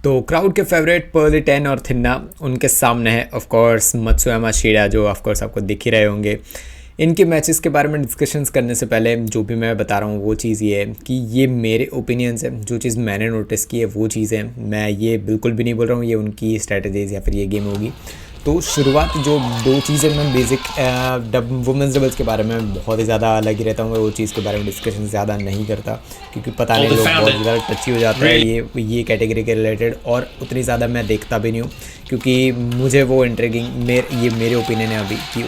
तो क्राउड के favourite pearly 10 और थिन्ना उनके सामने है ऑफ कोर्स मत्सुयामा शिडा, जो ऑफ कोर्स आपको दिख ही रहे होंगे। इनके मैचेस के बारे में डिस्कशंस करने से पहले जो भी मैं बता रहा हूँ वो चीज़ ये है कि ये मेरे ओपिनियंस है, जो चीज़ मैंने नोटिस की है वो चीज़ है। मैं ये बिल्कुल भी नहीं बोल रहा हूँ ये उनकी स्ट्रैटेजीज या फिर ये गेम होगी। तो शुरुआत जो दो चीज़ें मैं बेसिक वुमेंस डबल्स के बारे में बहुत ही ज़्यादा अलग ही रहता हूँ, वो चीज़ के बारे में डिस्कशन ज़्यादा नहीं करता क्योंकि पता नहीं लोग बहुत ज़्यादा टची हो जाता है ये कैटेगरी के रिलेटेड, और उतनी ज़्यादा मैं देखता भी नहीं हूँ क्योंकि मुझे वो इंट्रिगिंग ये मेरे ओपिनियन है अभी कि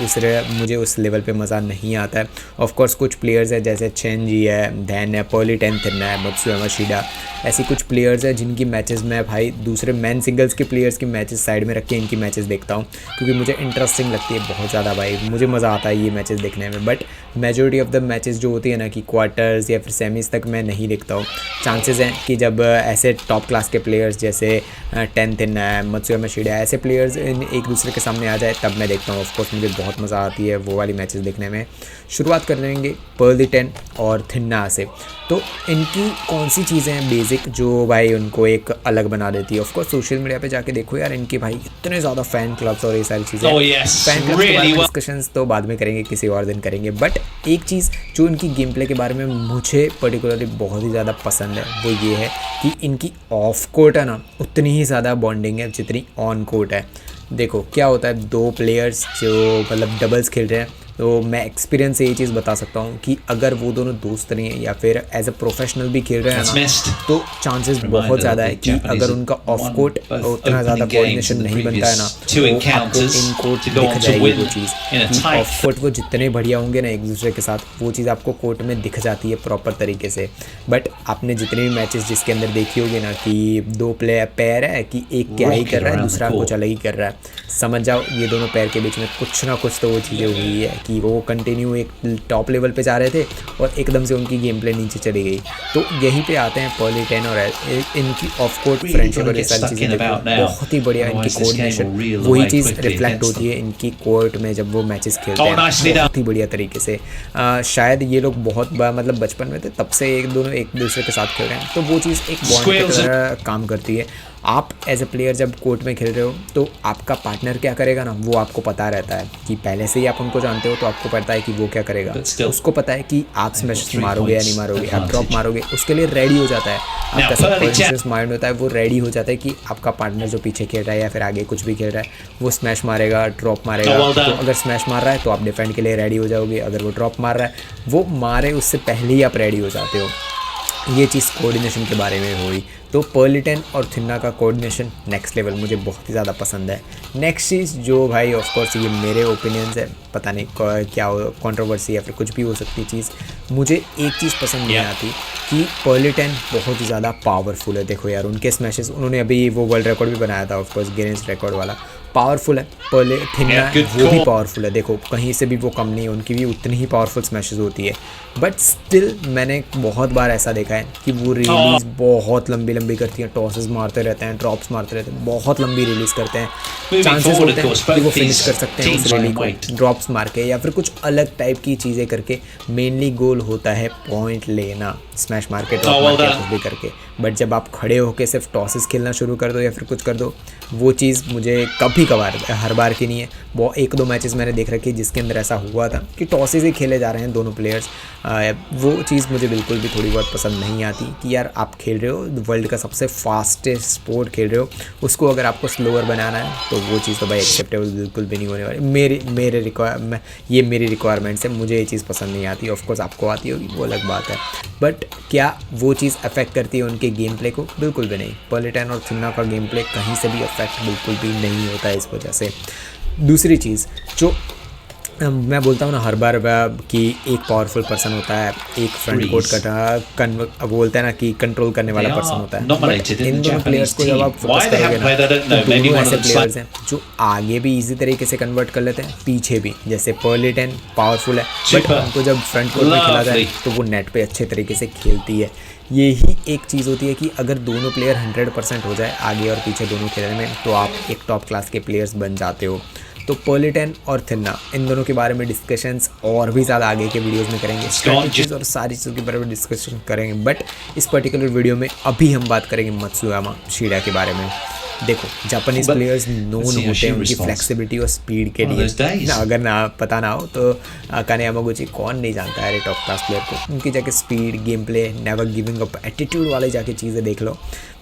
मुझे उस लेवल पे मज़ा नहीं आता है। ऑफ कोर्स कुछ प्लेयर्स हैं जैसे चेन जी है, धैन है, पर्ली 10 थिन्ना है, मत्सुयामा शिडा, ऐसी कुछ प्लेयर्स हैं जिनकी मैचेस मैं भाई दूसरे मैन सिंगल्स के प्लेयर्स की मैचेस साइड में रख के इनकी मैचेस देखता हूँ क्योंकि मुझे इंटरेस्टिंग लगती है बहुत ज़्यादा भाई, मुझे मज़ा आता है ये मैचेस देखने में। But majority of the matches जो होती है ना कि क्वार्टर्स या फिर सेमीज़ तक मैं नहीं देखता हूँ। चांसेस हैं कि जब ऐसे टॉप क्लास के प्लेयर्स जैसे 10 थिन्ना है, मत्सुयामा शिडा, ऐसे प्लेयर्स एक दूसरे के सामने आ जाए तब मैं देखता हूँ। ऑफकोर्स मुझे बहुत मज़ा आती है वो वाली मैचेस देखने में। शुरुआत कर देंगे पर्ली 10 और थिन्ना से। तो इनकी कौन सी चीज़ें हैं बेसिक जो भाई उनको एक अलग बना देती है। ऑफकोर्स सोशल मीडिया पे जाके देखो यार, इनके भाई इतने ज़्यादा फ़ैन क्लब्स और ये सारी चीज़ें। फ़ैन क्लब्स के बारे में डिस्कशंस तो बाद में करेंगे, किसी और दिन करेंगे। बट एक चीज़ जो इनकी गेम प्ले के बारे में मुझे पर्टिकुलरली बहुत ही ज़्यादा पसंद है वो ये है कि इनकी ऑफ कोर्ट है ना उतनी ही ज़्यादा बॉन्डिंग है जितनी ऑन कोर्ट है। देखो क्या होता है, दो प्लेयर्स जो मतलब डबल्स खेल रहे हैं तो मैं एक्सपीरियंस से ये चीज़ बता सकता हूँ कि अगर वो दोनों दोस्त नहीं हैं या फिर एज अ प्रोफेशनल भी खेल रहे हैं ना तो चांसेस बहुत ज़्यादा है कि अगर उनका ऑफ कोर्ट उतना ज़्यादा कोऑर्डिनेशन नहीं बनता है ना तो आपको इन कोर्ट दिख जाएगी वो चीज़ कि ऑफ कोर्ट वो जितने बढ़िया होंगे ना एक दूसरे के साथ वो चीज़ आपको कोर्ट में दिख जाती है प्रॉपर तरीके से। बट आपने जितने भी मैचेस जिसके अंदर देखी होगी ना कि दो पेयर है कि एक क्या ही कर रहा है दूसरा कुछ अलग ही कर रहा है, समझ जाओ ये दोनों पेयर के बीच में कुछ ना कुछ तो वो चीज़ें हुई है कि वो कंटिन्यू एक टॉप लेवल पे जा रहे थे और एकदम से उनकी गेम प्ले नीचे चली गई। तो यहीं पे आते हैं पर्ली 10 और इनकी ऑफ कोर्ट फ्रेंडशिप और ये सारी चीज़ें बहुत ही बढ़िया इनकी कोऑर्डिनेशन, वही चीज़ रिफ्लेक्ट होती है इनकी कोर्ट में जब वो मैचेस खेलते हैं बहुत ही बढ़िया तरीके से। शायद ये लोग बहुत मतलब बचपन में थे तब से एक दूसरे के साथ खेल रहे हैं तो वो चीज़ एक बॉन्ड की तरह काम करती है। आप एज ए प्लेयर जब कोर्ट में खेल रहे हो तो आपका पार्टनर क्या करेगा ना वो आपको पता रहता है कि पहले से ही आप उनको जानते हो तो आपको पता है कि वो क्या करेगा, उसको पता है कि आप स्मैश मारोगे या नहीं मारोगे, आप ड्रॉप मारोगे, उसके लिए रेडी हो जाता है। आपका सबकॉन्शियस माइंड होता है वो रेडी हो जाता है कि आपका पार्टनर जो पीछे खेल रहा है या फिर आगे कुछ भी खेल रहा है वो स्मैश मारेगा, ड्रॉप मारेगा। तो अगर स्मैश मार रहा है तो आप डिफेंड के लिए रेडी हो जाओगे, अगर वो ड्रॉप मार रहा है वो मारे उससे पहले ही आप रेडी हो जाते हो। ये चीज़ कोऑर्डिनेशन के बारे में हुई। तो पर्ली 10 और थिन्ना का कोऑर्डिनेशन नेक्स्ट लेवल मुझे बहुत ही ज़्यादा पसंद है। नेक्स्ट चीज़ जो भाई ऑफ कोर्स ये मेरे ओपिनियंस है, पता नहीं क्या कंट्रोवर्सी या फिर कुछ भी हो सकती चीज़, मुझे एक चीज़ पसंद नहीं आती कि पर्ली 10 बहुत ही ज़्यादा पावरफुल है। देखो यार उनके स्मैशेस, उन्होंने अभी वो वर्ल्ड रिकॉर्ड भी बनाया था ऑफ कोर्स गिनीज रिकॉर्ड वाला, पावरफुल है। पर्ली थिन्ना वो भी पावरफुल है, देखो कहीं से भी वो कम नहीं है, उनकी भी उतनी ही पावरफुल स्मैशेस होती है। बट स्टिल मैंने बहुत बार ऐसा देखा है कि वो रिलीज़ बहुत लंबी करती हैं, टॉसेस मारते रहते हैं, ड्रॉप्स मारते रहते हैं, बहुत लंबी रिलीज़ करते हैं। चांसेस होते हैं कि वो फिनिश कर सकते हैं उस रिलीज को ड्रॉप्स मार के या फिर कुछ अलग टाइप की चीज़ें करके। मेनली गोल होता है पॉइंट लेना, स्मैश मार के ड्रॉप मार के कुछ भी करके। बट जब आप खड़े होकर सिर्फ टॉसेस खेलना शुरू कर दो या फिर कुछ कर दो, वो चीज़ मुझे कभी कभार, हर बार की नहीं है, वो एक दो मैचेस मैंने देख रखी जिसके अंदर ऐसा हुआ था कि टॉसेस ही खेले जा रहे हैं दोनों प्लेयर्स। वो चीज़ मुझे बिल्कुल भी थोड़ी बहुत पसंद नहीं आती कि यार आप खेल रहे हो वर्ल्ड का सबसे फास्टेस्ट स्पोर्ट खेल रहे हो, उसको अगर आपको स्लोअर बनाना है तो वो चीज़ तो भाई एक्सेप्टेबल बिल्कुल भी नहीं होने वाली। ये मेरी रिक्वायरमेंट्स है, मुझे ये चीज़ पसंद नहीं आती। ऑफ कोर्स आपको आती होगी वो अलग बात है, बट क्या वो चीज़ अफेक्ट करती है उनके गेम प्ले को? बिल्कुल भी नहीं। पर्ली 10 और थिन्ना का गेम प्ले कहीं से भी अफेक्ट बिल्कुल भी नहीं होता है इस वजह से। दूसरी चीज़ जो मैं बोलता हूँ ना हर बार कि एक पावरफुल पर्सन होता है, एक फ्रंट कोर्ट का बोलते हैं ना कि कंट्रोल करने वाला पर्सन होता है। बट इन दोनों प्लेयर्स को जब आप फोकस करोगे ना तो दोनों ऐसे प्लेयर्स हैं जो आगे भी इजी तरीके से कन्वर्ट कर लेते हैं, पीछे भी। जैसे पर्ली 10 पावरफुल है बट उनको जब फ्रंट कोर्ट में खेला जाए तो वो नेट पे अच्छे तरीके से खेलती है। यही एक चीज़ होती है कि अगर दोनों प्लेयर 100% हो जाए आगे और पीछे दोनों खेलने में तो आप एक टॉप क्लास के प्लेयर्स बन जाते हो। तो पर्लिटन और थिन्ना इन दोनों के बारे में डिस्कशंस और भी ज़्यादा आगे के वीडियोस में करेंगे, स्ट्रैटेजीज और सारी चीज़ों के बारे में डिस्कशन करेंगे। बट इस पर्टिकुलर वीडियो में अभी हम बात करेंगे मत्सुयामा शिडा के बारे में। देखो जापानीज प्लेयर्स नोन होते हैं उनकी फ्लेक्सिबिलिटी और स्पीड के लिए ना, अगर ना पता ना हो तो काने यामागुची कौन नहीं जानता है टॉप क्लास प्लेयर को। उनकी जाके speed, game play, never giving up, attitude वाले जाके चीज़ें देख लो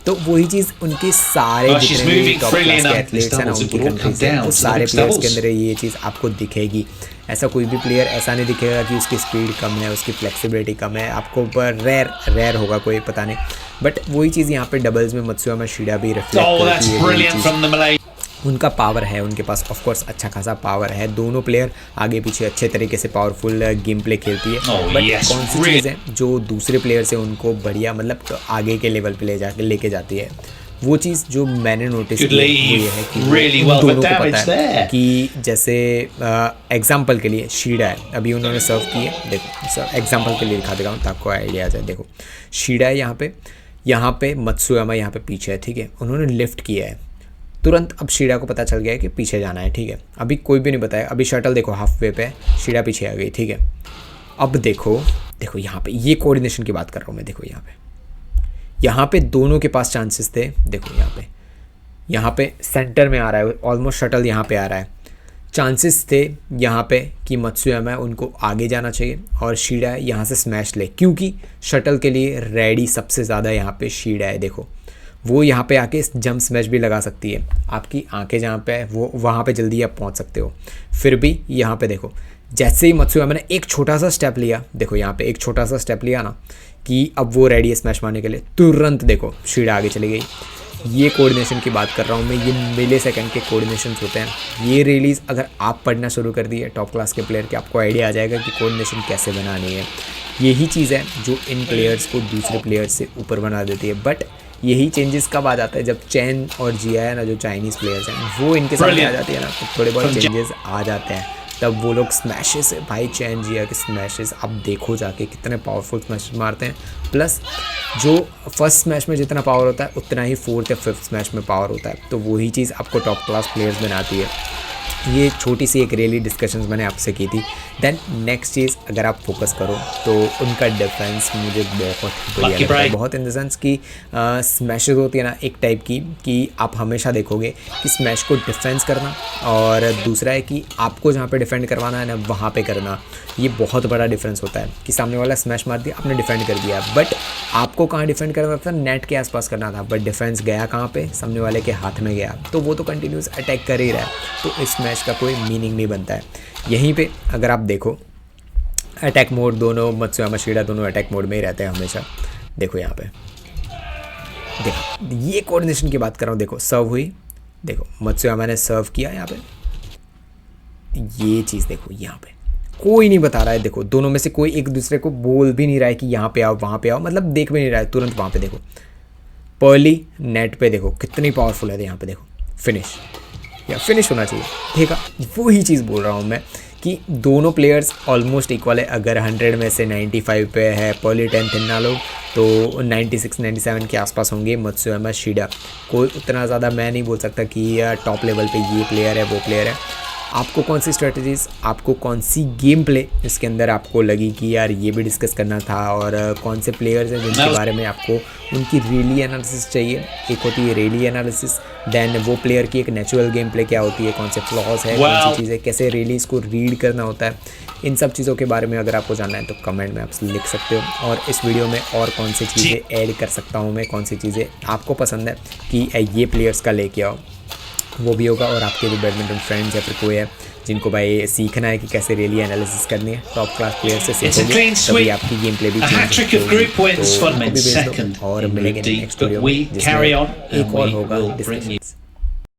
तो वही चीज़ उनके सारे जितने भी टॉप क्लास के एथलीट्स हैं ना उनकी कंट्रीज हैं वो सारे प्लेयर्स के अंदर ये चीज़ आपको दिखेगी। ऐसा कोई भी प्लेयर ऐसा नहीं दिखेगा कि उसकी स्पीड कम है, उसकी फ्लेक्सिबिलिटी कम है, आपको पर रेयर होगा कोई, पता नहीं। बट वही चीज़ यहाँ पे डबल्स में मत्सुयामा शिडा भी रिफ्लेक्ट करती है। उनका पावर है, उनके पास ऑफ कोर्स अच्छा खासा पावर है। दोनों प्लेयर आगे पीछे अच्छे तरीके से पावरफुल गेम प्ले खेलती है। बट कौन सी चीज़ है जो दूसरे प्लेयर से उनको बढ़िया मतलब तो आगे के लेवल पे लेके जाती है, वो चीज़ जो मैंने नोटिस की वो ये है कि दोनों को पता है कि जैसे एग्जांपल के लिए शीडा है, अभी उन्होंने सर्व की है। देखो सर एग्जांपल के लिए दिखा देगा हूँ ताकि आइडिया आ जाए। देखो शीडा है यहाँ पे मत्सुयामा यहाँ पे पीछे है, ठीक है। उन्होंने लिफ्ट किया है तुरंत, अब शीडा को पता चल गया है कि पीछे जाना है, ठीक है। अभी कोई भी नहीं बताया, अभी शटल देखो हाफ वे पे शीडा पीछे आ गई, ठीक है। अब देखो यहाँ पे ये कोऑर्डिनेशन की बात कर रहा हूँ मैं। देखो यहाँ पे दोनों के पास चांसेस थे। देखो यहाँ पे सेंटर में आ रहा है, ऑलमोस्ट शटल यहाँ पे आ रहा है। चांसेस थे यहाँ पे कि मत्सुयामा उनको आगे जाना चाहिए और शीडा यहाँ से स्मैश ले, क्योंकि शटल के लिए रेडी सबसे ज़्यादा यहाँ पे शीडा है। देखो वो यहाँ पे आके जंप स्मैश भी लगा सकती है, आपकी आंखें जहाँ पे है वो वहाँ पे जल्दी आप पहुँच सकते हो। फिर भी यहाँ पे देखो जैसे ही मत्सुयामा ने एक छोटा सा स्टेप लिया, देखो यहाँ पे एक छोटा सा स्टेप लिया ना कि अब वो रेडी है स्मैश मारने के लिए, तुरंत देखो शीडा आगे चली गई। ये कोऑर्डिनेशन की बात कर रहा हूँ मैं, ये मिली सेकंड के कोऑर्डिनेशंस होते हैं। ये रिलीज़ अगर आप पढ़ना शुरू कर दिए टॉप क्लास के प्लेयर के, आपको आइडिया आ जाएगा कि कोऑर्डिनेशन कैसे बनानी है। यही चीज़ है जो इन प्लेयर्स को दूसरे प्लेयर्स से ऊपर बना देती है। बट यही चेंजेस कब आ जाता है, जब चैन और जिया है ना जो चाइनीज़ प्लेयर्स हैं वो इनके सामने आ जाती है ना, तो थोड़े बहुत चेंजेस आ जाते हैं। तब वो लोग स्मैशेस भाई चैन जिया के स्मैशेस आप देखो जाके कितने पावरफुल स्मैशेस मारते हैं। प्लस जो फर्स्ट स्मैश में जितना पावर होता है उतना ही फोर्थ या फिफ्थ स्मैश में पावर होता है, तो वही चीज़ आपको टॉप क्लास प्लेयर्स बनाती है। ये छोटी सी एक रियली डिस्कशंस मैंने आपसे की थी। देन नेक्स्ट चीज़ अगर आप फोकस करो तो उनका डिफेंस मुझे बहुत बढ़िया लगता है। बहुत इन द सेंस कि स्मैशेस होती है ना एक टाइप की कि आप हमेशा देखोगे कि स्मैश को डिफेंस करना और दूसरा है कि आपको जहाँ पे डिफेंड करवाना है ना वहाँ पे करना। ये बहुत बड़ा डिफरेंस होता है कि सामने वाला स्मैश मार दिया आपने डिफेंड कर दिया, बट आपको कहाँ डिफेंड करना था, नेट के आसपास करना था, बट डिफेंस गया कहाँ पे, सामने वाले के हाथ में गया, तो वो तो कंटिन्यूस अटैक कर ही रहा है, तो इस मैच का कोई मीनिंग नहीं बनता है। यहीं पे अगर आप देखो अटैक मोड दोनों मत्सुयामा शिडा दोनों अटैक मोड में ही रहते हैं हमेशा। देखो यहाँ पे देखो ये कोऑर्डिनेशन की बात कर रहा हूँ। देखो सर्व हुई, देखो मत्सुयामा ने सर्व किया, यहाँ पे ये चीज़ देखो यहाँ पे कोई नहीं बता रहा है। देखो दोनों में से कोई एक दूसरे को बोल भी नहीं रहा है कि यहाँ पे आओ वहाँ पे आओ, मतलब देख भी नहीं रहा है, तुरंत वहाँ पे देखो पर्ली नेट पे देखो कितनी पावरफुल है। यहाँ पे देखो फिनिश होना चाहिए, ठीक है। वही चीज़ बोल रहा हूँ मैं कि दोनों प्लेयर्स ऑलमोस्ट इक्वल है। अगर 100 में से 95 पे है पर्ली 10 थिन्ना लोग, तो 96-97 के आसपास होंगे मत्सुयामा शिडा। कोई उतना ज़्यादा मैं नहीं बोल सकता कि टॉप लेवल पे ये प्लेयर है वो प्लेयर है। आपको कौन सी स्ट्रेटजीज, आपको कौन सी गेम प्ले इसके अंदर आपको लगी कि यार ये भी डिस्कस करना था, और कौन से प्लेयर्स हैं जिनके बारे में आपको उनकी रियली एनालिसिस चाहिए। एक होती है रियली एनालिसिस, देन वो प्लेयर की एक नेचुरल गेम प्ले क्या होती है, कौन से फ्लॉज है, कौन सी चीज़ें, कैसे रियली इसको रीड करना होता है। इन सब चीज़ों के बारे में अगर आपको जानना है तो कमेंट में आप लिख सकते हो, और इस वीडियो में और कौन सी चीज़ें ऐड कर सकता हूँ मैं, कौन सी चीज़ें आपको पसंद है कि ये प्लेयर्स का लेके आओ, वो भी होगा। और आपके जो बैडमिंटन फ्रेंड्स या फिर कोई है जिनको भाई सीखना है कि कैसे रियली एनालिसिस करनी है, टॉप क्लास प्लेयर से सीखोगे तभी आपकी गेम प्ले भी चेंज होगी। और मिलेंगे नेक्स्ट वीडियो में जिसमें एक और होगा डिस्कशन।